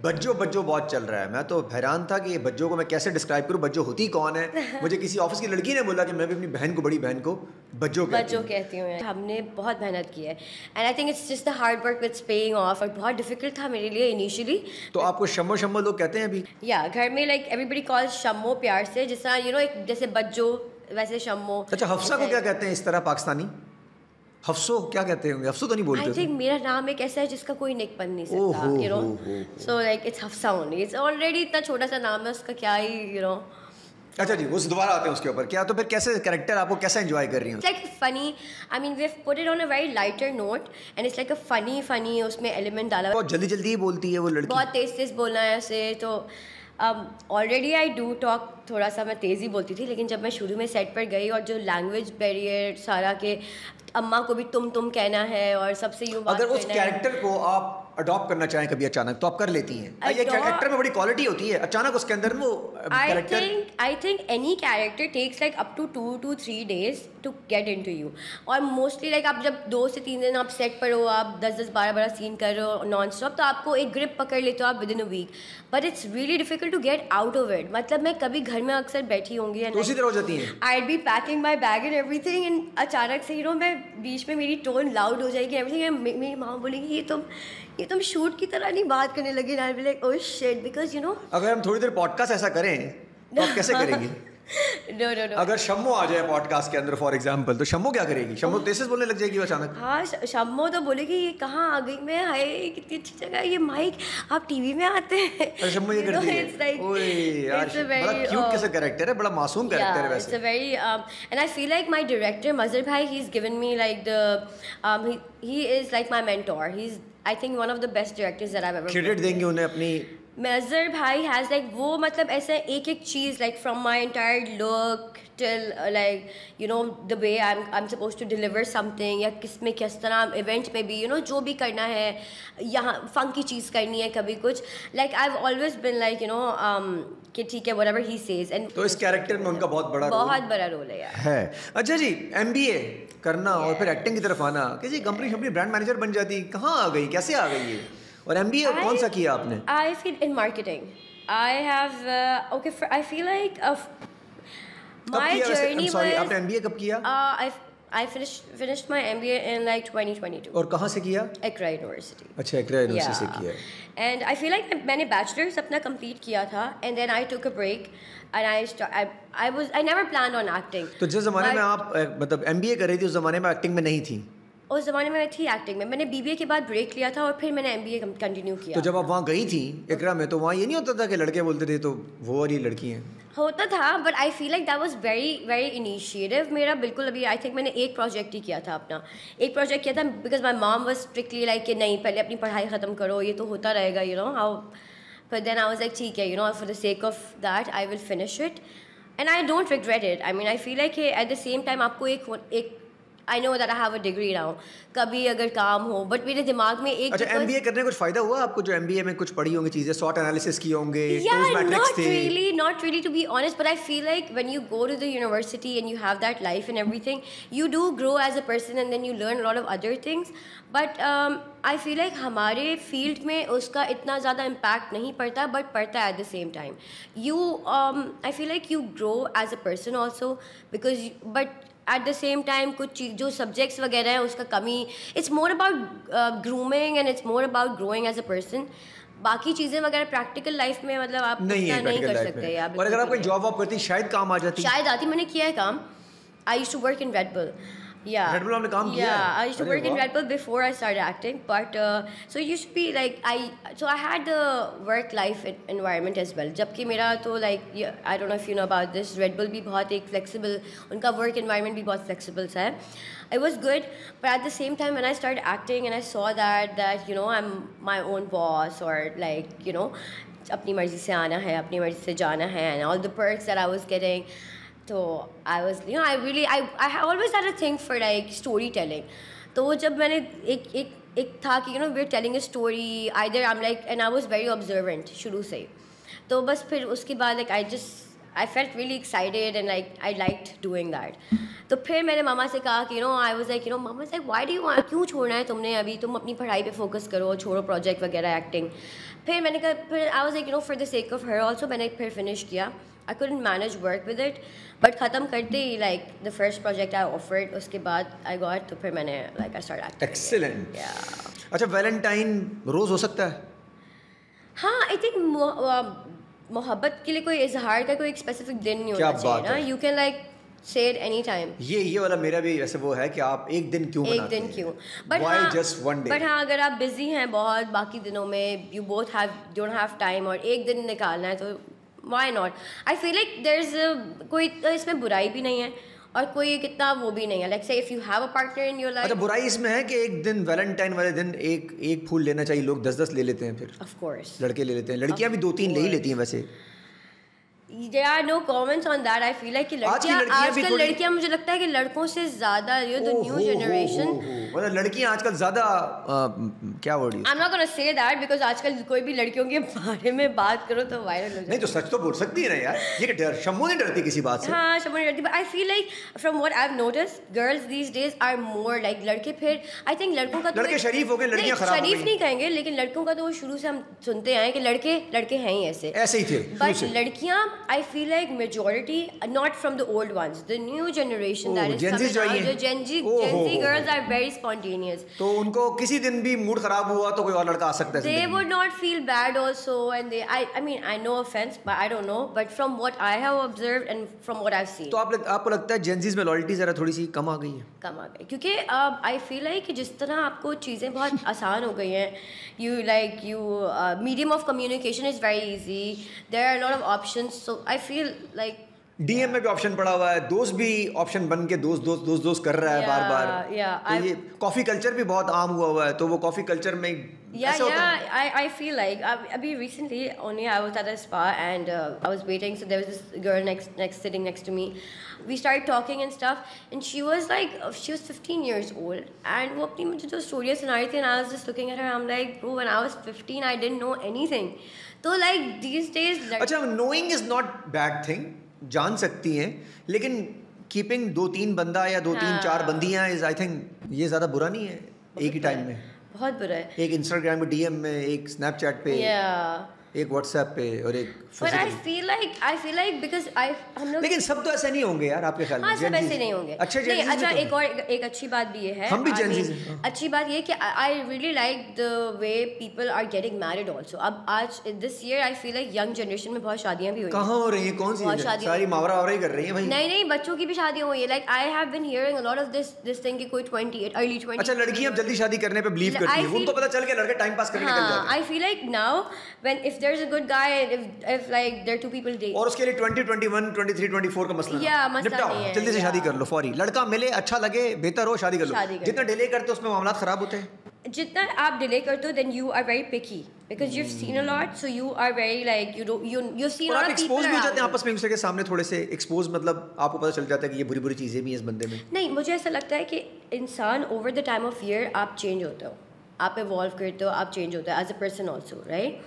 बज्जो बज्जो बहुत चल रहा है। मैं तो हैरान था कि ये बज्जो को मैं कैसे डिस्क्राइब करूं, बज्जो होती कौन है। मुझे किसी ऑफिस की लड़की ने बोला कि मैं भी अपनी बहन को, बड़ी बहन को बज्जो कहती हूँ। हमने बहुत मेहनत की है and I think it's just the hard work which paying off. और बहुत डिफिकल्ट था मेरे लिए इनिशियली। तो आपको शम्मो शम्मो लोग कहते हैं अभी? या घर में लाइक एवरीबडी कॉल शम्मो प्यार से, जिस तरह यू नो एक जैसे बज्जो वैसे शम्मो। अच्छा, हफ्सा को क्या कहते हैं इस तरह पाकिस्तानी? हफ्सो क्या कहते होंगे? हफ्सो तो नहीं बोलते। आई थिंक मेरा नाम एक ऐसा है जिसका कोई निक बन नहीं सकता, you know, so like it's Hafsa only. It's already इतना छोटा सा नाम है, उसका क्या ही यू नो। अच्छा जी, उस दोबारा आते हैं उसके ऊपर। क्या तो फिर कैसे कैरेक्टर आपको कैसे एंजॉय कर रही हूँ? Like funny, I mean we have put it on a very lighter note and it's like a funny उसमें एलिमेंट डाला। बहुत जल्दी जल्दी ही बोलती है वो लड़की, बहुत तेज बोलना है उसे। तो ऑलरेडी आई डू टॉक थोड़ा सा, मैं तेज़ ही बोलती थी, लेकिन जब मैं शुरू में सेट पर गई और जो लैंग्वेज बैरियर सारा के अम्मा को भी तुम कहना है और सबसे यूँ बात अगर उस कैरेक्टर को आप अडॉप्ट करना चाहें कभी अचानक तो आप कर लेती हैं। ये कैरेक्टर में बड़ी क्वालिटी होती है, अचानक उसके अंदर वो character. I think any character takes like up to 2 to 3 days to get into you. और मोस्टली लाइक आप जब 2 से 3 दिन आप सेट पर हो, आप 10-10 12-12 सीन कर रहे हो नॉन स्टॉप, तो आपको एक ग्रिप पकड़ लेते हो आप within a week. But it's really difficult to get out of it. मतलब मैं कभी घर में अक्सर बैठी होंगी तो उसी तरह हो जाती हैं। I be packing my bag and everything and अचानक से यू नो मैं बीच में मेरी टोन लाउड हो जाएगी एवरीथिंग। मेरी माँ बोलेगी ये तुम शूट की तरह नहीं बात करने लगी। I will like oh shit, because you know अगर हम थोड़ी देर पॉडकास्ट ऐसा करें तो आप कैसे करेंगी? No. अगर शम्मो आ जाए पॉडकास्ट के अंदर फॉर एग्जांपल, तो शम्मो क्या करेगी? शम्मो तेज से बोलने लग जाएगी अचानक। हाँ, शम्मो तो बोलेगी ये कहाँ आ गई मैं, हाय कितनी अच्छी जगह है ये, माइक आप टीवी में आते हैं। और शम्मो ये करती है। ओए यार, बड़ा क्यूट कैसा कैरेक्टर है, बड़ा मासूम कैरेक्टर है वैसे। It's a very and I feel like my director मजर भाई, he is given me like the he is like my mentor. He is I think one of the best directors that I have ever. Credit देंगे उन्हें अपनी। मजर भाई has like वो मतलब ऐसे एक चीज़ like from my entire look till like you know the way I am supposed to deliver something, या किस तरह इवेंट में भी यू नो जो भी करना है, यहाँ फंकी चीज़ करनी है कभी कुछ, like I have always been like you no कि ठीक है व्हाटएवर ही सेज। एंड तो इस कैरेक्टर में उनका बहुत बड़ा रोल है यार। है। अच्छा जी, MBA करना और फिर एक्टिंग की तरफ आना, किसी कंपनी ब्रांड मैनेजर बन जाती, कहाँ आ गई, कैसे आ गई ये? और MBA कौन सा किया आपने? I feel in marketing. I have I feel like my journey was. आपने MBA कब किया? I finished my MBA in like 2022. और कहाँ से किया? Accra University. अच्छा, Accra University से किया। And I feel like मैंने bachelor's अपना complete किया था and then I took a break and I never planned on acting. तो जिस ज़माने में आप मतलब MBA कर रही थी उस ज़माने में एक्टिंग में नहीं थी? उस ज़माने में मैं थी एक्टिंग में। मैंने BBA के बाद ब्रेक लिया था और फिर मैंने MBA कंटिन्यू किया। तो जब आप वहाँ गई थी एकरा में, तो वहाँ ये नहीं होता था कि लड़के बोलते थे तो वो और ये लड़की हैं? होता था, but I feel like that was very initiative मेरा। बिल्कुल अभी आई थिंक मैंने एक प्रोजेक्ट ही किया था अपना, एक प्रोजेक्ट किया था because my mom was strictly like कि नहीं पहले अपनी पढ़ाई ख़त्म करो, ये तो होता रहेगा you know how. But then I was like ठीक है you know for the sake of that I will finish it and I don't regret it. I mean I feel like at the same time आपको एक I know that I have a degree now, कभी अगर काम हो, but मेरे दिमाग में एक। अच्छा, MBA करने का कुछ फायदा हुआ आपको? जो MBA में कुछ पढ़ी होंगी चीजें, SWOT एनालिसिस की होंगे, not really to be honest, but I feel like when you go to the university and you have that life and everything, you do grow as a person and then you learn a lot of other things, but I feel like हमारे field में उसका इतना ज़्यादा impact नहीं पड़ता, but पड़ता है at the same time. You I feel like you grow as a person also because, but at the same time कुछ चीज़ जो सब्जेक्ट्स वगैरह हैं उसका कमी, it's more about grooming and it's more about growing as a person. बाकी चीज़ें वगैरह प्रैक्टिकल लाइफ में मतलब आप नहीं कर सकते यार। और अगर आप कोई जॉब वॉब करती शायद काम आ जाती? शायद आती, मैंने किया है काम। I used to work in Red Bull. Red Bull आपने काम किया? I used to work in Red Bull before I started acting, but so it used to be like I had the work life environment as well. जबकि मेरा तो like I don't know if you know about this, Red Bull भी बहुत एक flexible, उनका work environment भी बहुत flexible सा है. It was good, but at the same time when I started acting and I saw that you know I'm my own boss, or like you know अपनी मर्जी से आना है, अपनी मर्जी से जाना है, and all the perks that I was getting. तो I was, you know, I always had a thing for like storytelling. तो जब मैंने एक था कि you know we're telling a story, either I'm like, and I was very observant शुरू से। तो बस फिर उसके बाद like I felt really excited and like I liked doing that. तो फिर मैंने मामा से कहा कि I was like mama was like why do you want, क्यों छोड़ना है तुमने अभी, तुम अपनी पढ़ाई पे फोकस करो, छोड़ो प्रोजेक्ट वगैरह एक्टिंग. फिर मैंने कहा, फिर I was like for the sake of her also मैंने फिर फिनिश किया. I couldn't manage work with it, but ख़त्म करते ही like the first project I offered, उसके बाद I got, तो फिर मैंने like I started acting. Excellent. Yeah. अच्छा, वैलेंटाइन रोज हो सकता है? हाँ, I think मोहब्बत के लिए कोई इजहार का कोई एक स्पेसिफिक दिन नहीं होना चाहिए ना. You can like say it any time. ये वाला मेरा भी ऐसे वो है कि आप एक दिन क्यों बनाते हैं? एक दिन क्यों? But Why हाँ, just one day? But हाँ, अगर आप busy हैं बहुत बाकी दिनों में, you both don't have time और एक दिन निकालना है तो why not? I feel like there's कोई इसमें बुराई भी नहीं है और कोई कितना वो भी नहीं है. Like say if you have a partner in your life. अच्छा, बुराई इसमें है कि एक दिन वैलेंटाइन वाले दिन एक फूल लेना चाहिए, लोग 10-10 ले लेते हैं. फिर Of course. लड़के ले लेते हैं, लड़कियां भी 2-3 ले ही लेती हैं वैसे. There are no comments on that. I feel like कि आजकल लड़कियां मुझे लगता है कि लड़कों से ज़्यादा the new generation. मतलब लड़कियां आजकल ज़्यादा क्या word use? I'm not gonna say that because आजकल कोई भी लड़कियों के बारे में बात करो तो वायरल हो जाए. नहीं तो सच तो बोल सकती है ना यार. ये डर शम्मू नहीं डरती किसी बात से. हाँ, शम्मू नहीं डरती. But I feel like from what I've noticed, girls these days are more like लड़के फिर I think लड़कों का लड़के शरीफ हो गए, लड़कियां खराब हो गई. शरीफ नहीं कहेंगे लेकिन लड़कों का तो शुरू से हम सुनते आए कि लड़के हैं ही ऐसे ही थे. But लड़कियां I feel like majority not from the old ones, the new generation that is coming out, the Gen Z girls are very spontaneous. तो उनको किसी दिन भी मूड खराब हुआ तो कोई और लड़का आ सकता है. They would not feel bad also, and I mean I know offense but I don't know, but from what I have observed and from what I've seen. तो आपको लगता है Gen Zs में लॉयल्टी जरा थोड़ी सी कम आ गई है? कम आ गई क्योंकि I feel like जिस तरह आपको चीज़ें बहुत आसान हो गई हैं, medium of communication is very easy, there are a lot of options, so I feel like DM में भी ऑप्शन पड़ा हुआ है, दोस्त भी ऑप्शन बन के दोस्त कर रहा है बार-बार. तो ये कॉफी कल्चर भी बहुत आम हुआ है, तो वो कॉफी कल्चर में I feel like abhi recently only I was at a spa and I was waiting, so there was this girl sitting next to me. We started talking and stuff and she was 15 years old and वो अपनी मुझे जो स्टोरियाँ सुना रही थी and I was just looking at her. I'm like, bro, when I was 15 I didn't know anything. तो like these days अच्छा, knowing is not bad thing, जान सकती हैं, लेकिन कीपिंग 2-3 बंदा या 2-3-4 बंदियां इज आई थिंक ये ज़्यादा बुरा नहीं है एक ही टाइम में. बहुत बुरा है. एक इंस्टाग्राम पे डीएम में, एक स्नैपचैट पे, एक व्हाट्सएप पे और एक But I feel like because हम लोग लेकिन सब तो ऐसे नहीं होंगे यार आपके ख्याल में? हाँ, सब ऐसे नहीं होंगे. अच्छा, एक अच्छी बात भी ये है, हम भी Gen Zs हैं. अच्छी बात ये कि I really like the way people are getting married also. अब आज this year I feel like young generation में बहुत शादियाँ भी हुई. कहाँ हो रही हैं? कौन सी सारी मावरा ही कर रही हैं भाई? नहीं बच्चों की भी शादियाँ हुई है. Like I have been hearing a lot of this thing कि कोई 28 early 20. अच्छा, लड़कियाँ अब जल्दी शादी करने पे बिलीव करती हैं. उनको पता चल गया लड़के टाइम पास करने निकल जाते हैं. I feel like now when if there's a good guy, if like there are two people dating, और उसके लिए 20, 21, 23, 24 का मसला निपटाओ, जल्दी से शादी कर लो फौरी. लड़का मिले, अच्छा लगे, बेहतर हो, शादी कर लो. जितना डिले करते हो उसमें मामला खराब होते हैं. जितना आप डिले करते हो then you are very picky because you've seen a lot, so you are very like you see a lot of people. Expose भी हो जाते हैं आपस में एक दूसरे के सामने, थोड़े से एक्सपोज, मतलब आपको पता चल जाता है कि ये बुरी चीजें भी हैं इस बंदे में. नहीं, मुझे ऐसा लगता है कि इंसान over the time of year आप चेंज होते हो, आप इवॉल्व करते हो, आप चेंज होते हो as a person also, right?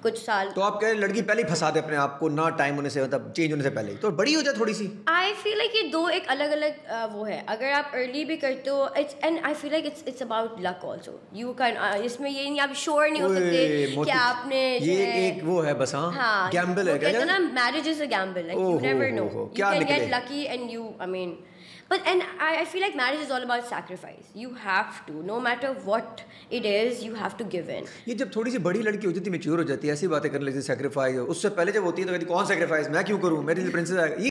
कुछ साल तो आप कह रहे लड़की पहले ही फंसा दे अपने आप को, ना टाइम होने से, मतलब चेंज होने से पहले तो बड़ी हो जाए थोड़ी सी. आई फील लाइक ये दो एक अलग अलग वो है. अगर आप अर्ली भी करते हो, and I feel like it's about luck also. You can इसमें ये नहीं, आप श्योर नहीं हो सकते कि आपने ये एक वो है बस. हाँ, गैम्बल है क्या ना, marriage is a gamble. Like you never know, you can get lucky and you I mean. But I feel like marriage is all about sacrifice. You have to, no matter what it is, you have to give in. ये जब थोड़ी सी बड़ी लड़की हो जाती है, mature हो जाती है, ऐसी बातें करने लगती है, सैक्रिफाइस. उससे पहले जब होती है तो कहती कौन सैक्रिफाइस, मैं क्यों करूँ, मेरी प्रिंसेस है.